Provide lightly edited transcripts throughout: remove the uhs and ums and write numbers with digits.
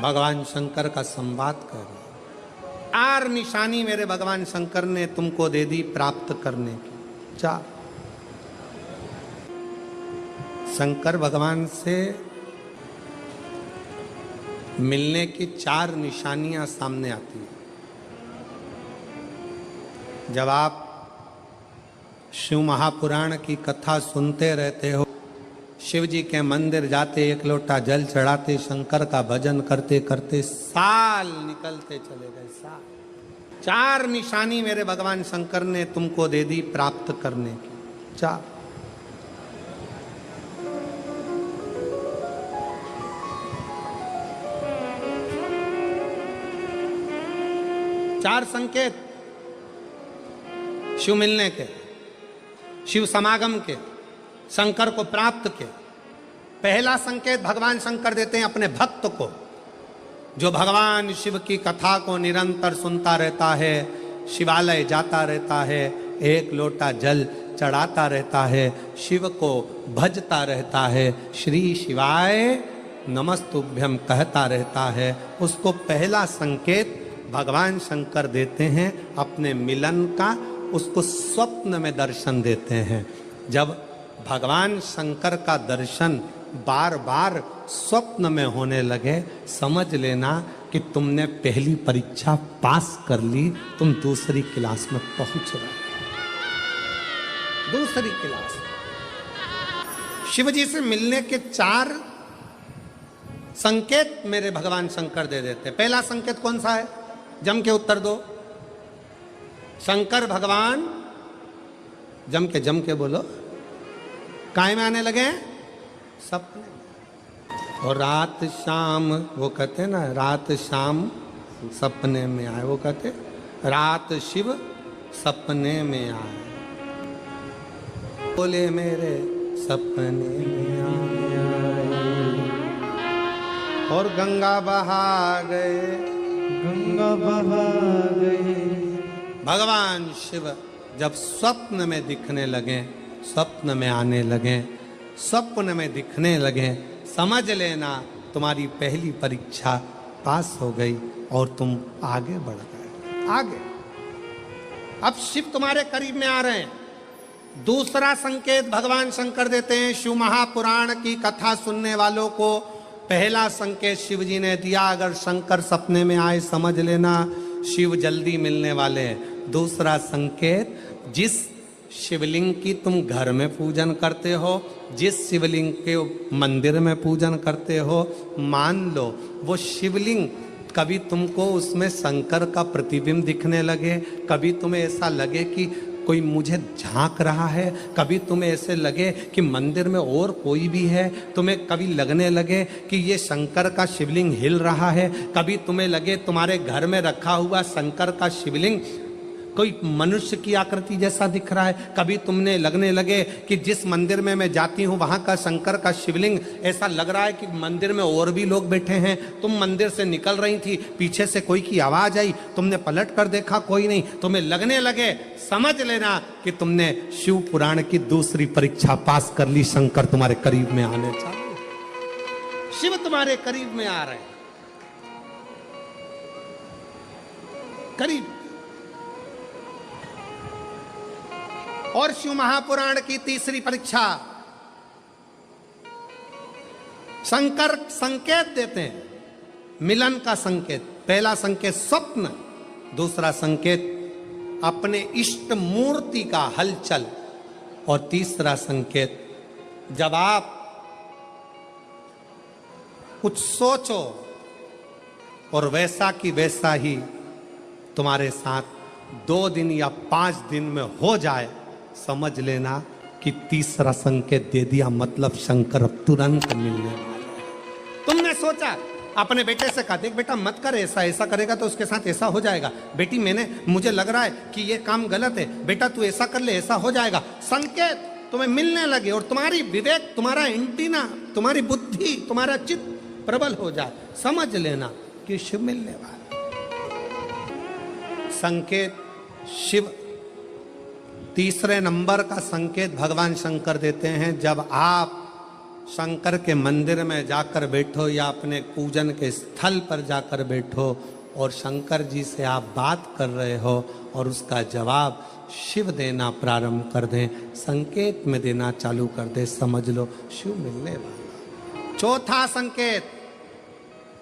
भगवान शंकर का संवाद कर रहे। 4 निशानी मेरे भगवान शंकर ने तुमको दे दी प्राप्त करने की। 4 शंकर भगवान से मिलने की 4 निशानियां सामने आती हैं। जब आप शिव महापुराण की कथा सुनते रहते हो, शिव जी के मंदिर जाते, 1 लोटा जल चढ़ाते, शंकर का भजन करते करते साल निकलते चले गए। साल। 4 निशानी मेरे भगवान शंकर ने तुमको दे दी प्राप्त करने की। 4 संकेत शिव मिलने के, शिव समागम के, शंकर को प्राप्त के। पहला संकेत भगवान शंकर देते हैं अपने भक्त को, जो भगवान शिव की कथा को निरंतर सुनता रहता है, शिवालय जाता रहता है, 1 लोटा जल चढ़ाता रहता है, शिव को भजता रहता है, श्री शिवाय नमस्तुभ्यम कहता रहता है। उसको पहला संकेत भगवान शंकर देते हैं अपने मिलन का, उसको स्वप्न में दर्शन देते हैं। जब भगवान शंकर का दर्शन बार बार स्वप्न में होने लगे, समझ लेना कि तुमने पहली परीक्षा पास कर ली, तुम दूसरी क्लास में पहुंच रहे। दूसरी क्लास। शिव जी से मिलने के 4 संकेत मेरे भगवान शंकर दे देते। पहला संकेत कौन सा है? जम के उत्तर दो। शंकर भगवान जम के बोलो, काय में आने लगे? सपने। और रात शाम, वो कहते ना, रात शाम सपने में आए। वो कहते रात शिव सपने में आए, बोले मेरे सपने में आए। और गंगा बहा गए, गंगा बहा गए। भगवान शिव जब स्वप्न में दिखने लगे, स्वप्न में आने लगे, स्वप्न में दिखने लगे, समझ लेना तुम्हारी पहली परीक्षा पास हो गई और तुम आगे बढ़ गए। आगे। अब शिव तुम्हारे करीब में आ रहे हैं। दूसरा संकेत भगवान शंकर देते हैं शिव महापुराण की कथा सुनने वालों को। पहला संकेत शिव जी ने दिया, अगर शंकर सपने में आए समझ लेना शिव जल्दी मिलने वाले हैं। दूसरा संकेत, जिस शिवलिंग की तुम घर में पूजन करते हो, जिस शिवलिंग के मंदिर में पूजन करते हो, मान लो वो शिवलिंग कभी तुमको उसमें शंकर का प्रतिबिंब दिखने लगे, कभी तुम्हें ऐसा लगे कि कोई मुझे झांक रहा है, कभी तुम्हें ऐसे लगे कि मंदिर में और कोई भी है, तुम्हें कभी लगने लगे कि ये शंकर का शिवलिंग हिल रहा है, कभी तुम्हें लगे तुम्हारे घर में रखा हुआ शंकर का शिवलिंग कोई मनुष्य की आकृति जैसा दिख रहा है, कभी तुमने लगने लगे कि जिस मंदिर में मैं जाती हूँ वहाँ का शंकर का शिवलिंग ऐसा लग रहा है कि मंदिर में और भी लोग बैठे हैं। तुम मंदिर से निकल रही थी, पीछे से कोई की आवाज़ आई, तुमने पलट कर देखा कोई नहीं, तुम्हें लगने लगे, समझ लेना कि तुमने शिव पुराण की दूसरी परीक्षा पास कर ली। शंकर तुम्हारे करीब में आने चाहिए, शिव तुम्हारे करीब में आ रहे हैं, करीब। और शिव महापुराण की तीसरी परीक्षा, शंकर संकेत देते हैं मिलन का संकेत। पहला संकेत स्वप्न, दूसरा संकेत अपने इष्ट मूर्ति का हलचल, और तीसरा संकेत जब आप कुछ सोचो और वैसा की वैसा ही तुम्हारे साथ 2 दिन या 5 दिन में हो जाए, समझ लेना कि तीसरा संकेत दे दिया, मतलब शंकर अब तुरंत मिलने वाला है। तुमने सोचा, अपने बेटे से कहा, देख बेटा मत कर ऐसा, ऐसा करेगा तो उसके साथ ऐसा हो जाएगा। बेटी मुझे लग रहा है कि ये काम गलत है, बेटा तू ऐसा कर ले, ऐसा हो जाएगा। संकेत तुम्हें मिलने लगे और तुम्हारी विवेक, तुम्हारा एंटीना, तुम्हारी बुद्धि, तुम्हारा चित्त प्रबल हो जाए, समझ लेना कि शिव मिलने वाला। संकेत शिव। तीसरे नंबर का संकेत भगवान शंकर देते हैं, जब आप शंकर के मंदिर में जाकर बैठो या अपने पूजन के स्थल पर जाकर बैठो और शंकर जी से आप बात कर रहे हो और उसका जवाब शिव देना प्रारंभ कर दें, संकेत में देना चालू कर दे, समझ लो शिव मिलने वाला। चौथा संकेत,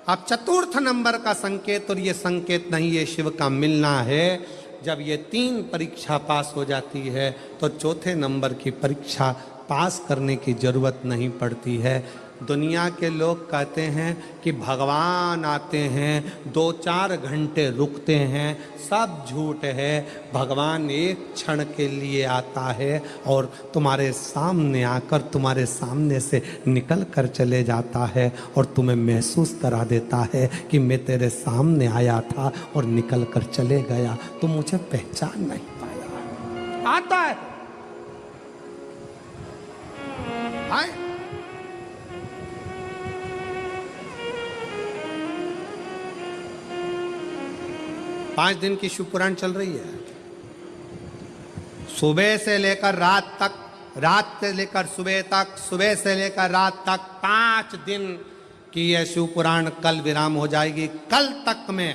अब चतुर्थ नंबर का संकेत, और ये संकेत नहीं, ये शिव का मिलना है। जब ये 3 परीक्षा पास हो जाती है तो चौथे नंबर की परीक्षा पास करने की जरूरत नहीं पड़ती है। दुनिया के लोग कहते हैं कि भगवान आते हैं 2-4 घंटे रुकते हैं, सब झूठ है। भगवान एक क्षण के लिए आता है और तुम्हारे सामने आकर तुम्हारे सामने से निकल कर चले जाता है और तुम्हें महसूस करा देता है कि मैं तेरे सामने आया था और निकल कर चले गया, तुम मुझे पहचान नहीं पाया। आता है, आए। पांच दिन की शिव पुराण चल रही है, सुबह से लेकर रात तक, रात से लेकर सुबह तक, सुबह से लेकर रात तक 5 दिन की यह शिव पुराण कल विराम हो जाएगी। कल तक में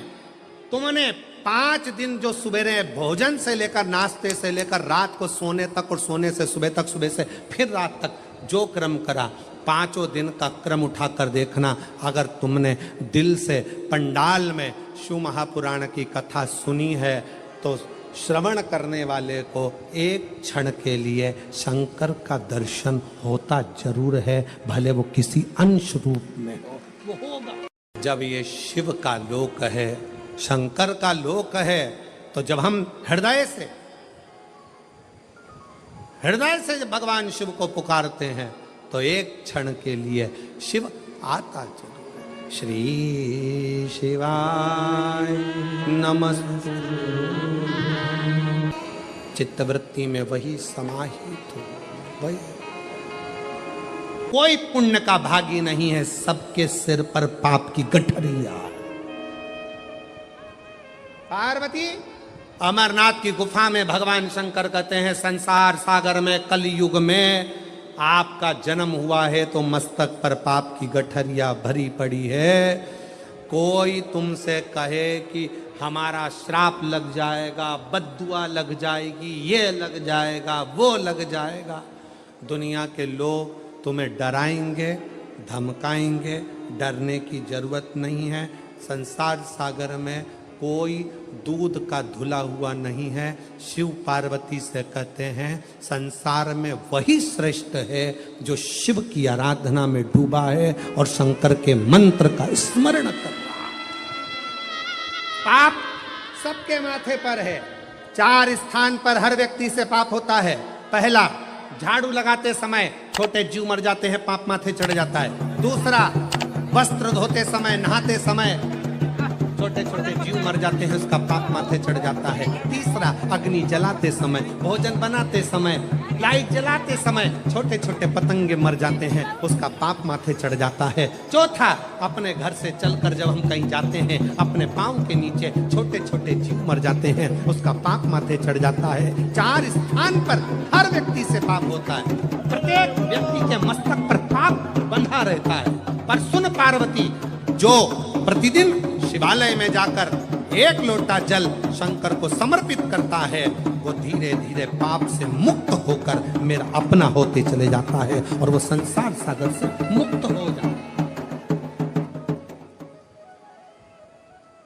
तुमने 5 दिन जो सवेरे भोजन से लेकर नाश्ते से लेकर रात को सोने तक और सोने से सुबह तक, सुबह से फिर रात तक जो क्रम करा, 5 दिन का क्रम उठाकर देखना। अगर तुमने दिल से पंडाल में शिव महापुराण की कथा सुनी है तो श्रवण करने वाले को एक क्षण के लिए शंकर का दर्शन होता जरूर है, भले वो किसी अंश रूप में हो, वो होगा। जब ये शिव का लोक है, शंकर का लोक है, तो जब हम हृदय से भगवान शिव को पुकारते हैं तो एक क्षण के लिए शिव आता जरूर है। श्री शिवाय नमस्ते। चित्तवृत्ति में वही समाहित हो, वही। कोई पुण्य का भागी नहीं है, सबके सिर पर पाप की गठरिया। पार्वती अमरनाथ की गुफा में भगवान शंकर कहते हैं, संसार सागर में कलयुग में आपका जन्म हुआ है तो मस्तक पर पाप की गठरिया भरी पड़ी है। कोई तुमसे कहे कि हमारा श्राप लग जाएगा, बद्दुआ लग जाएगी, ये लग जाएगा, वो लग जाएगा, दुनिया के लोग तुम्हें डराएंगे, धमकाएंगे। डरने की जरूरत नहीं है। संसार सागर में कोई दूध का धुला हुआ नहीं है। शिव पार्वती से कहते हैं, संसार में वही श्रेष्ठ है जो शिव की आराधना में डूबा है और शंकर के मंत्र का स्मरण कर रहा है। पाप सबके माथे पर है। 4 स्थान पर हर व्यक्ति से पाप होता है। पहला, झाड़ू लगाते समय छोटे जीव मर जाते हैं, पाप माथे चढ़ जाता है। दूसरा, वस्त्र धोते समय, नहाते समय छोटे छोटे जीव मर जाते हैं, उसका पाप माथे चढ़ जाता है। तीसरा, अग्नि जलाते समय, भोजन बनाते समय, लाइट जलाते समय छोटे छोटे पतंगे मर जाते हैं, उसका पाप माथे चढ़ जाता है। चौथा, अपने घर से चलकर जब हम कहीं जाते हैं, अपने पांव के नीचे छोटे छोटे जीव मर जाते हैं, उसका पाप माथे चढ़ जाता है। 4 स्थान पर हर व्यक्ति से पाप होता है। प्रत्येक व्यक्ति के मस्तक पर पाप बंधा रहता है। पर सुन पार्वती, जो प्रतिदिन शिवालय में जाकर 1 लोटा जल शंकर को समर्पित करता है, वो धीरे धीरे पाप से मुक्त होकर मेरा अपना होते चले जाता है और वो संसार सागर से मुक्त हो जाता है।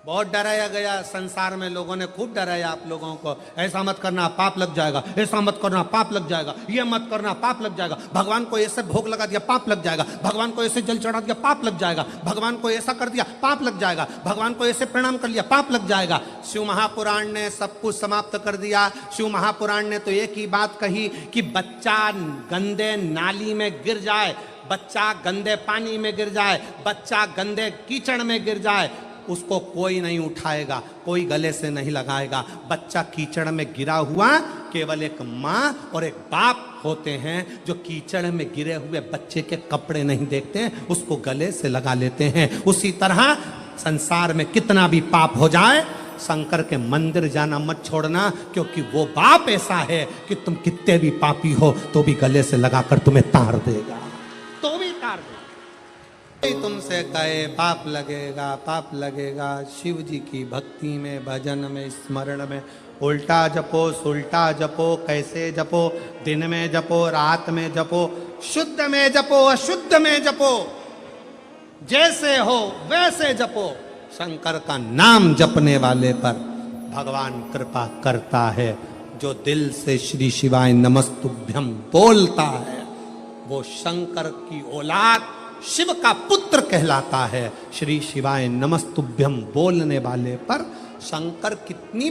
बहुत डराया गया संसार में, लोगों ने खूब डराया आप लोगों को। ऐसा मत करना, पाप लग जाएगा, ऐसा मत करना, पाप लग जाएगा, ये मत करना, पाप लग जाएगा, भगवान को ऐसे भोग लगा दिया, पाप लग जाएगा, भगवान को ऐसे जल चढ़ा दिया, पाप लग जाएगा, भगवान को ऐसा कर दिया, पाप लग जाएगा, भगवान को ऐसे प्रणाम कर लिया, पाप लग जाएगा। शिव महापुराण ने सब कुछ समाप्त कर दिया। शिव महापुराण ने तो एक ही बात कही कि बच्चा गंदे नाली में गिर जाए, बच्चा गंदे पानी में गिर जाए, बच्चा गंदे कीचड़ में गिर जाए, उसको कोई नहीं उठाएगा, कोई गले से नहीं लगाएगा। बच्चा कीचड़ में गिरा हुआ केवल एक माँ और एक बाप होते हैं जो कीचड़ में गिरे हुए बच्चे के कपड़े नहीं देखते, उसको गले से लगा लेते हैं। उसी तरह संसार में कितना भी पाप हो जाए, शंकर के मंदिर जाना मत छोड़ना, क्योंकि वो बाप ऐसा है कि तुम कितने भी पापी हो तो भी गले से लगाकर तुम्हें तार देगा, तो भी तुमसे कहे पाप लगेगा, पाप लगेगा। शिव जी की भक्ति में, भजन में, स्मरण में उल्टा जपो, सुल्टा जपो, कैसे जपो, दिन में जपो, रात में जपो, शुद्ध में जपो, अशुद्ध में जपो, जैसे हो वैसे जपो। शंकर का नाम जपने वाले पर भगवान कृपा करता है। जो दिल से श्री शिवाय नमस्तुभ्यम बोलता है वो शंकर की औलाद, शिव का पुत्र कहलाता है। श्री शिवाय नमस्तुभ्यम बोलने वाले पर शंकर कितनी